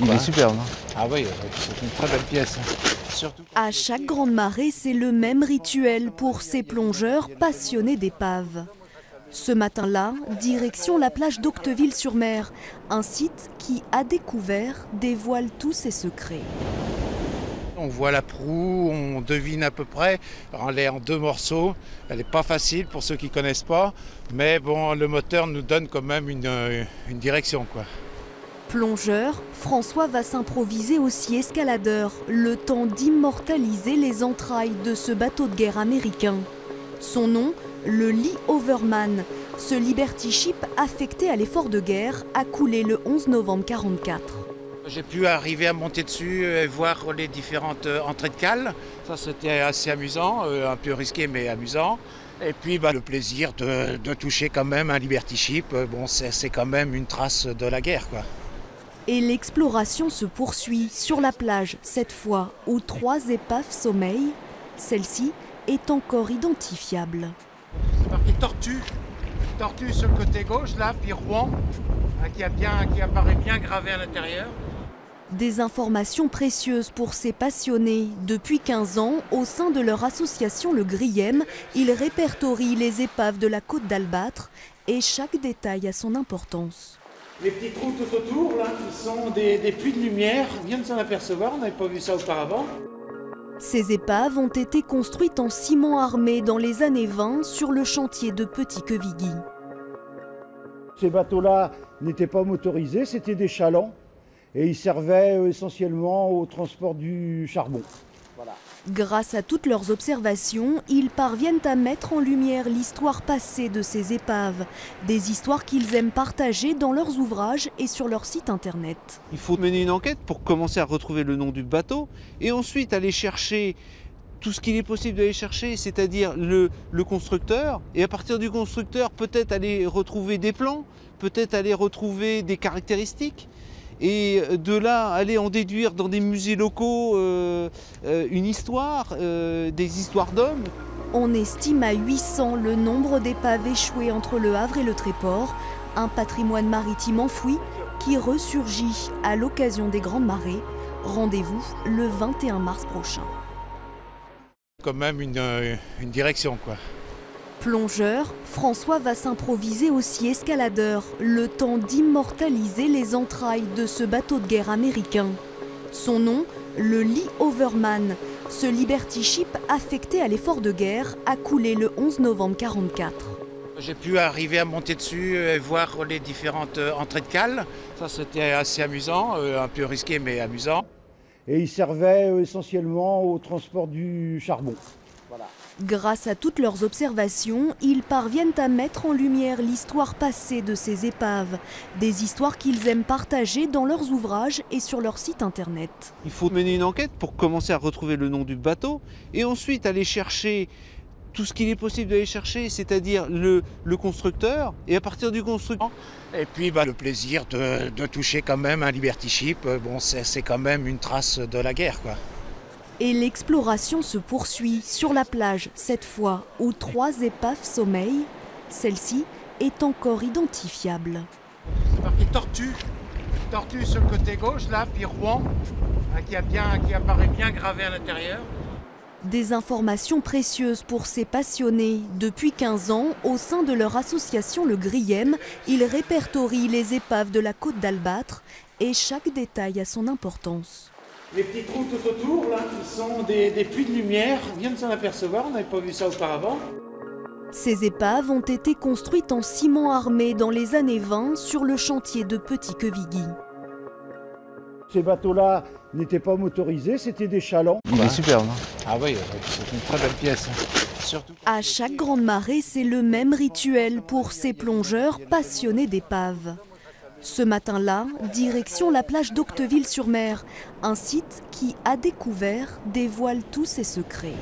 Il est superbe. Ah oui, c'est une très belle pièce. Surtout... À chaque grande marée, c'est le même rituel pour ces plongeurs passionnés d'épaves. Ce matin-là, direction la plage d'Octeville-sur-Mer, un site qui, à découvert, dévoile tous ses secrets. On voit la proue, on devine à peu près. Alors, elle est en 2 morceaux. Elle n'est pas facile pour ceux qui ne connaissent pas. Mais bon, le moteur nous donne quand même une direction, quoi. Plongeur, François va s'improviser aussi escaladeur, le temps d'immortaliser les entrailles de ce bateau de guerre américain. Son nom, le Lee Overman. Ce Liberty Ship affecté à l'effort de guerre a coulé le 11 novembre 1944. J'ai pu arriver à monter dessus et voir les différentes entrées de cale. Ça, c'était assez amusant, un peu risqué mais amusant. Et puis le plaisir de toucher quand même un Liberty Ship, bon, c'est quand même une trace de la guerre, quoi. Et l'exploration se poursuit sur la plage, cette fois où 3 épaves sommeillent. Celle-ci est encore identifiable. C'est marqué Tortue. Tortue sur le côté gauche, là, puis Rouen, qui apparaît bien gravé à l'intérieur. Des informations précieuses pour ces passionnés. Depuis 15 ans, au sein de leur association Le Griem, ils répertorient les épaves de la côte d'Albâtre et chaque détail a son importance. Les petits trous tout autour, là, qui sont des puits de lumière, on vient de s'en apercevoir, on n'avait pas vu ça auparavant. Ces épaves ont été construites en ciment armé dans les années 20 sur le chantier de Petit-Quevilly. Ces bateaux-là n'étaient pas motorisés, c'était des chalands et ils servaient essentiellement au transport du charbon. Voilà. Grâce à toutes leurs observations, ils parviennent à mettre en lumière l'histoire passée de ces épaves, des histoires qu'ils aiment partager dans leurs ouvrages et sur leur site internet. Il faut mener une enquête pour commencer à retrouver le nom du bateau et ensuite aller chercher tout ce qu'il est possible d'aller chercher, c'est-à-dire le constructeur, et à partir du constructeur, peut-être aller retrouver des plans, peut-être aller retrouver des caractéristiques, et de là aller en déduire dans des musées locaux une histoire, des histoires d'hommes. On estime à 800 le nombre d'épaves échouées entre Le Havre et le Tréport, un patrimoine maritime enfoui qui ressurgit à l'occasion des grandes marées. Rendez-vous le 21 mars prochain. Quand même une direction, quoi. Plongeur, François va s'improviser aussi escaladeur, le temps d'immortaliser les entrailles de ce bateau de guerre américain. Son nom, le Lee Overman. Ce Liberty Ship affecté à l'effort de guerre a coulé le 11 novembre 1944. J'ai pu arriver à monter dessus et voir les différentes entrées de cale. Ça, c'était assez amusant, un peu risqué mais amusant. Et ils servaient essentiellement au transport du charbon. Voilà. Grâce à toutes leurs observations, ils parviennent à mettre en lumière l'histoire passée de ces épaves, des histoires qu'ils aiment partager dans leurs ouvrages et sur leur site internet. Il faut mener une enquête pour commencer à retrouver le nom du bateau et ensuite aller chercher tout ce qu'il est possible d'aller chercher, c'est-à-dire le constructeur, et à partir du constructeur... Et puis le plaisir de toucher quand même un Liberty Ship, bon, c'est quand même une trace de la guerre, quoi. Et l'exploration se poursuit sur la plage, cette fois où 3 épaves sommeillent. Celle-ci est encore identifiable. C'est marqué Tortue. Tortue sur le côté gauche, là, puis Rouen, qui apparaît bien gravé à l'intérieur. Des informations précieuses pour ces passionnés. Depuis 15 ans, au sein de leur association Le Griem, ils répertorient les épaves de la côte d'Albâtre et chaque détail a son importance. Les petits trous tout autour, là, qui sont des puits de lumière, on vient de s'en apercevoir, on n'avait pas vu ça auparavant. Ces épaves ont été construites en ciment armé dans les années 20 sur le chantier de Petit-Quevilly. Ces bateaux-là n'étaient pas motorisés, c'était des chalands. Il est superbe. Ah oui, c'est une très belle pièce. Surtout... À chaque grande marée, c'est le même rituel pour ces plongeurs passionnés d'épaves. Ce matin-là, direction la plage d'Octeville-sur-Mer, un site qui, à découvert, dévoile tous ses secrets.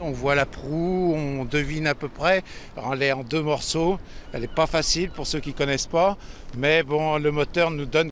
On voit la proue, on devine à peu près. Alors, elle est en 2 morceaux, elle n'est pas facile pour ceux qui ne connaissent pas, mais bon, le moteur nous donne